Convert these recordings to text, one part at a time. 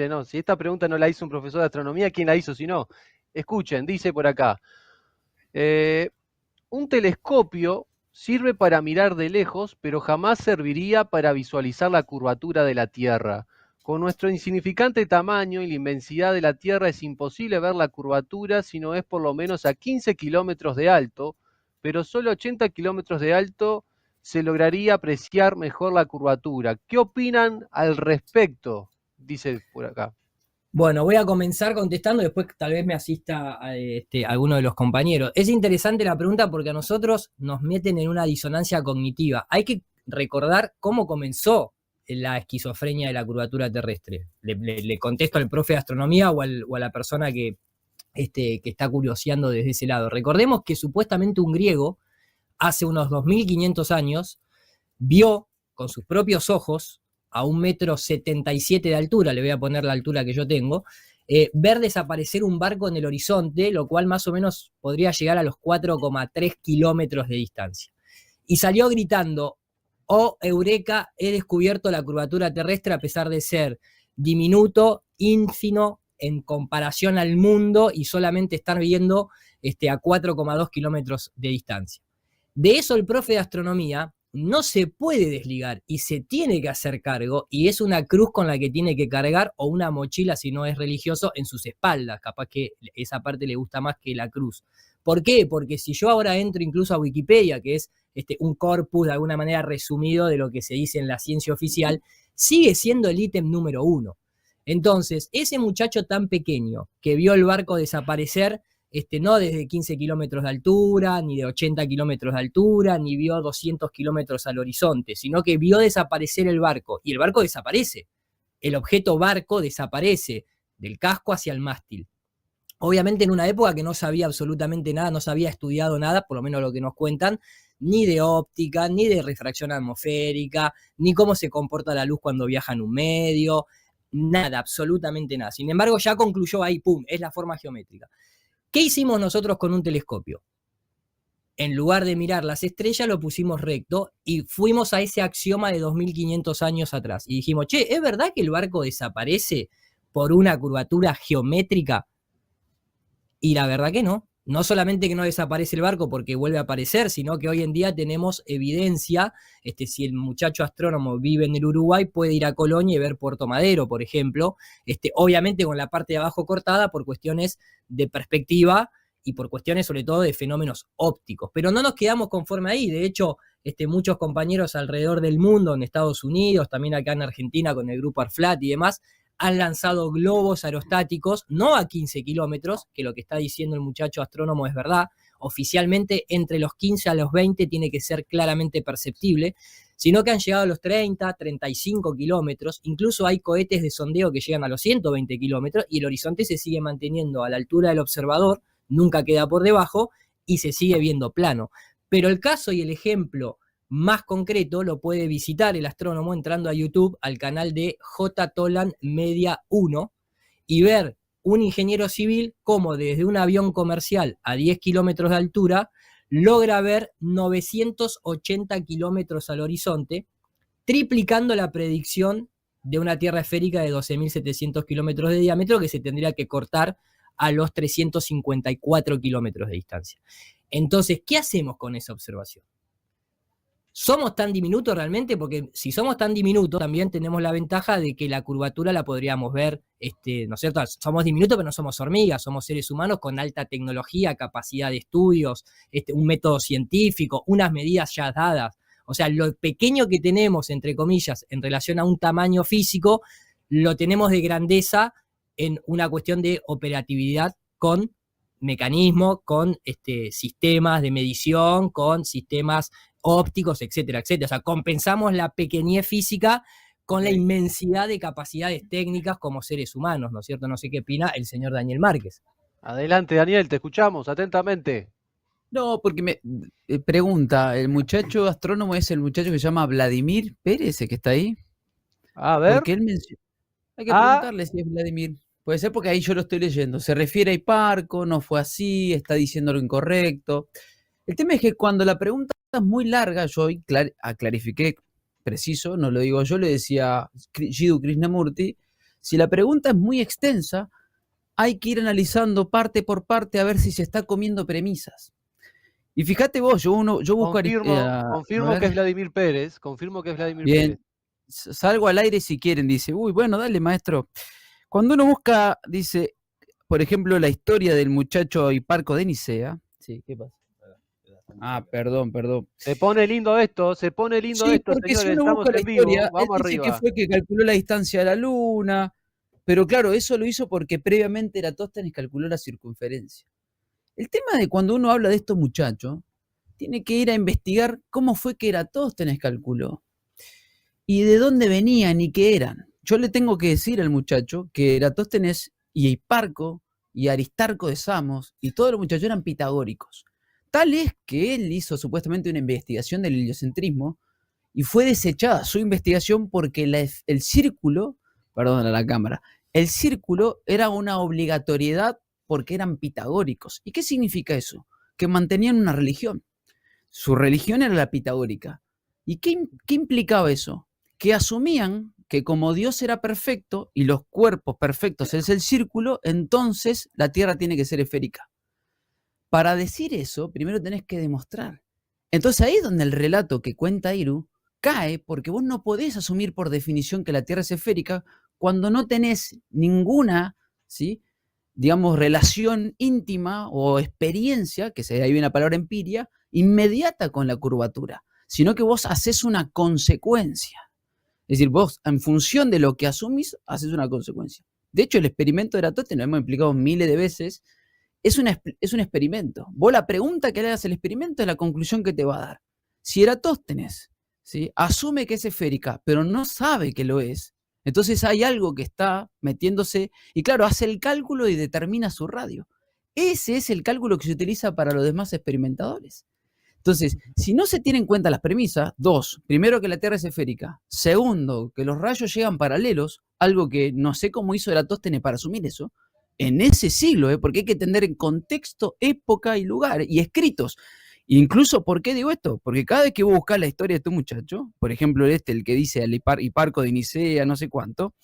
no, si esta pregunta no la hizo un profesor de astronomía, ¿quién la hizo si no? Escuchen, dice por acá. eh, un telescopio sirve para mirar de lejos, pero jamás serviría para visualizar la curvatura de la Tierra. Con nuestro insignificante tamaño y la inmensidad de la Tierra es imposible ver la curvatura si no es por lo menos a 15 kilómetros de alto, pero solo a 80 kilómetros de alto se lograría apreciar mejor la curvatura. ¿Qué opinan al respecto? Dice por acá. Bueno, voy a comenzar contestando, después tal vez me asista alguno de los compañeros. Es interesante la pregunta porque a nosotros nos meten en una disonancia cognitiva. Hay que recordar cómo comenzó la esquizofrenia de la curvatura terrestre. Le contesto al profe de astronomía o a la persona que está curioseando desde ese lado. Recordemos que supuestamente un griego, hace unos 2500 años, vio con sus propios ojos a 1,77 m de altura, le voy a poner la altura que yo tengo, ver desaparecer un barco en el horizonte, lo cual más o menos podría llegar a los 4,3 kilómetros de distancia. Y salió gritando: oh, Eureka, he descubierto la curvatura terrestre a pesar de ser diminuto, ínfimo en comparación al mundo y solamente estar viendo a 4,2 kilómetros de distancia. De eso el profe de astronomía no se puede desligar y se tiene que hacer cargo, y es una cruz con la que tiene que cargar, o una mochila si no es religioso, en sus espaldas. Capaz que esa parte le gusta más que la cruz. ¿Por qué? Porque si yo ahora entro incluso a Wikipedia, que es un corpus de alguna manera resumido de lo que se dice en la ciencia oficial, sigue siendo el ítem número 1. Entonces, ese muchacho tan pequeño que vio el barco desaparecer, no desde 15 kilómetros de altura, ni de 80 kilómetros de altura, ni vio 200 kilómetros al horizonte, sino que vio desaparecer el barco, y el barco desaparece. El objeto barco desaparece del casco hacia el mástil. Obviamente en una época que no sabía absolutamente nada, no se había estudiado nada, por lo menos lo que nos cuentan, ni de óptica, ni de refracción atmosférica, ni cómo se comporta la luz cuando viaja en un medio, nada, absolutamente nada. Sin embargo, ya concluyó ahí, pum, es la forma geométrica. ¿Qué hicimos nosotros con un telescopio? En lugar de mirar las estrellas, lo pusimos recto y fuimos a ese axioma de 2500 años atrás. Y dijimos, che, ¿es verdad que el barco desaparece por una curvatura geométrica? Y la verdad que no. No solamente que no desaparece el barco porque vuelve a aparecer, sino que hoy en día tenemos evidencia. Si el muchacho astrónomo vive en el Uruguay, puede ir a Colonia y ver Puerto Madero, por ejemplo. Obviamente con la parte de abajo cortada por cuestiones de perspectiva y por cuestiones sobre todo de fenómenos ópticos. Pero no nos quedamos conforme ahí. De hecho, muchos compañeros alrededor del mundo, en Estados Unidos, también acá en Argentina con el grupo ARFLAT y demás, han lanzado globos aerostáticos, no a 15 kilómetros, que lo que está diciendo el muchacho astrónomo es verdad. Oficialmente entre los 15 a los 20 tiene que ser claramente perceptible, sino que han llegado a los 30, 35 kilómetros. Incluso hay cohetes de sondeo que llegan a los 120 kilómetros y el horizonte se sigue manteniendo a la altura del observador, nunca queda por debajo y se sigue viendo plano. Pero el caso y el ejemplo más concreto lo puede visitar el astrónomo entrando a YouTube al canal de J. Tolan Media 1 y ver un ingeniero civil cómo desde un avión comercial a 10 kilómetros de altura logra ver 980 kilómetros al horizonte, triplicando la predicción de una Tierra esférica de 12.700 kilómetros de diámetro que se tendría que cortar a los 354 kilómetros de distancia. Entonces, ¿qué hacemos con esa observación? ¿Somos tan diminutos realmente? Porque si somos tan diminutos, también tenemos la ventaja de que la curvatura la podríamos ver, ¿no es cierto? Somos diminutos, pero no somos hormigas, somos seres humanos con alta tecnología, capacidad de estudios, un método científico, unas medidas ya dadas. O sea, lo pequeño que tenemos, entre comillas, en relación a un tamaño físico, lo tenemos de grandeza en una cuestión de operatividad con mecanismos, con sistemas de medición, con sistemas ópticos, etcétera, etcétera. O sea, compensamos la pequeñez física con la inmensidad de capacidades técnicas como seres humanos, ¿no es cierto? No sé qué opina el señor Daniel Márquez. Adelante, Daniel, te escuchamos atentamente. No, porque me pregunta, ¿el muchacho astrónomo es el muchacho que se llama Vladimir Pérez, el que está ahí? A ver. Porque él menciona. Hay que preguntarle si es Vladimir. Puede ser porque ahí yo lo estoy leyendo. Se refiere a Hiparco, no fue así, está diciendo lo incorrecto. El tema es que cuando la pregunta es muy larga, yo hoy clarifiqué preciso, no lo digo yo, le decía Jiddu Krishnamurti, Si la pregunta es muy extensa, hay que ir analizando parte por parte a ver si se está comiendo premisas. Y fíjate vos, yo busco confirmo que es Vladimir Pérez, Bien, salgo al aire si quieren, dice, uy, bueno, dale, maestro. Cuando uno busca, dice, por ejemplo, la historia del muchacho Hiparco de Nicea. Sí, ¿qué pasa? Ah, perdón. Se pone lindo esto, Porque señores, si uno estamos busca la en vivo, historia, él vamos dice arriba. que fue que calculó la distancia a la Luna, pero claro, eso lo hizo porque previamente Eratóstenes calculó la circunferencia. El tema de cuando uno habla de estos muchachos, tiene que ir a investigar cómo fue que Eratóstenes calculó y de dónde venían y qué eran. Yo le tengo que decir al muchacho que Eratóstenes y Hiparco y Aristarco de Samos y todos los muchachos eran pitagóricos. Tal es que él hizo supuestamente una investigación del heliocentrismo y fue desechada su investigación porque el círculo, perdón a la cámara, el círculo era una obligatoriedad porque eran pitagóricos. ¿Y qué significa eso? Que mantenían una religión. Su religión era la pitagórica. ¿Y qué implicaba eso? Que asumían que como Dios era perfecto y los cuerpos perfectos es el círculo, entonces la Tierra tiene que ser esférica. Para decir eso, primero tenés que demostrar. Entonces ahí es donde el relato que cuenta Iru cae, porque vos no podés asumir por definición que la Tierra es esférica cuando no tenés ninguna, ¿sí?, digamos, relación íntima o experiencia, que ahí viene la palabra empiria, inmediata con la curvatura, sino que vos haces una consecuencia. Es decir, vos, en función de lo que asumís, haces una consecuencia. De hecho, el experimento de Eratóstenes, lo hemos explicado miles de veces, es un experimento. Vos la pregunta que le hagas al experimento es la conclusión que te va a dar. Si Eratóstenes, ¿sí?, asume que es esférica, pero no sabe que lo es, entonces hay algo que está metiéndose, y claro, hace el cálculo y determina su radio. Ese es el cálculo que se utiliza para los demás experimentadores. Entonces, si no se tienen en cuenta las premisas, dos, primero que la Tierra es esférica, segundo, que los rayos llegan paralelos, algo que no sé cómo hizo Eratóstenes para asumir eso, en ese siglo, porque hay que tener en contexto, época y lugar, y escritos. Incluso, ¿por qué digo esto? Porque cada vez que vos buscás la historia de este muchacho, por ejemplo, el que dice Hiparco de Nicea, no sé cuánto,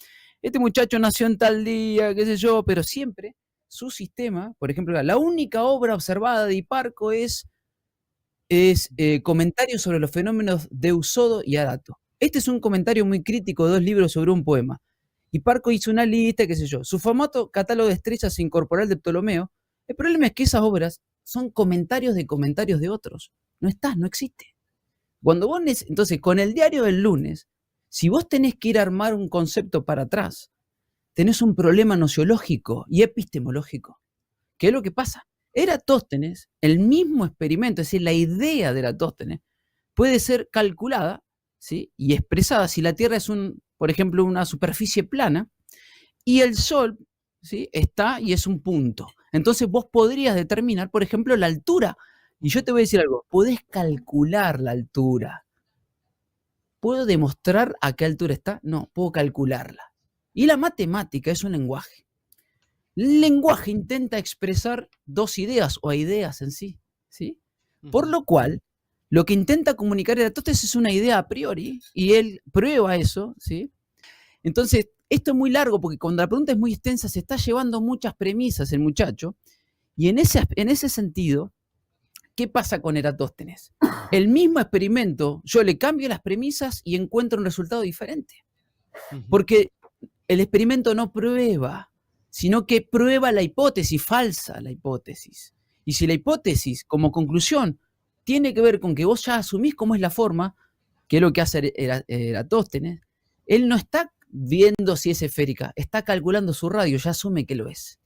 este muchacho nació en tal día, qué sé yo, pero siempre su sistema, por ejemplo, la única obra observada de Hiparco es comentarios sobre los fenómenos de Eusodo y Arato. Este es un comentario muy crítico de 2 libros sobre un poema. Hiparco hizo una lista, qué sé yo. Su famoso catálogo de estrellas incorporal de Ptolomeo. El problema es que esas obras son comentarios de otros. No existe. Entonces, con el diario del lunes, si vos tenés que ir a armar un concepto para atrás, tenés un problema nociológico y epistemológico. ¿Qué es lo que pasa? Eratóstenes, el mismo experimento, es decir, la idea de Eratóstenes, puede ser calculada, ¿sí?, y expresada si la Tierra es, por ejemplo, una superficie plana y el Sol, ¿sí?, está y es un punto. Entonces vos podrías determinar, por ejemplo, la altura. Y yo te voy a decir algo, podés calcular la altura. ¿Puedo demostrar a qué altura está? No, puedo calcularla. Y la matemática es un lenguaje. El lenguaje intenta expresar 2 ideas o ideas en sí, ¿sí? Por lo cual, lo que intenta comunicar Eratóstenes es una idea a priori y él prueba eso, ¿sí? Entonces, esto es muy largo porque cuando la pregunta es muy extensa se está llevando muchas premisas el muchacho y en ese sentido, ¿qué pasa con Eratóstenes? El mismo experimento, yo le cambio las premisas y encuentro un resultado diferente. Porque el experimento no prueba, sino que prueba la hipótesis, falsa la hipótesis. Y si la hipótesis, como conclusión, tiene que ver con que vos ya asumís cómo es la forma, que es lo que hace Eratóstenes, él no está viendo si es esférica, está calculando su radio, ya asume que lo es.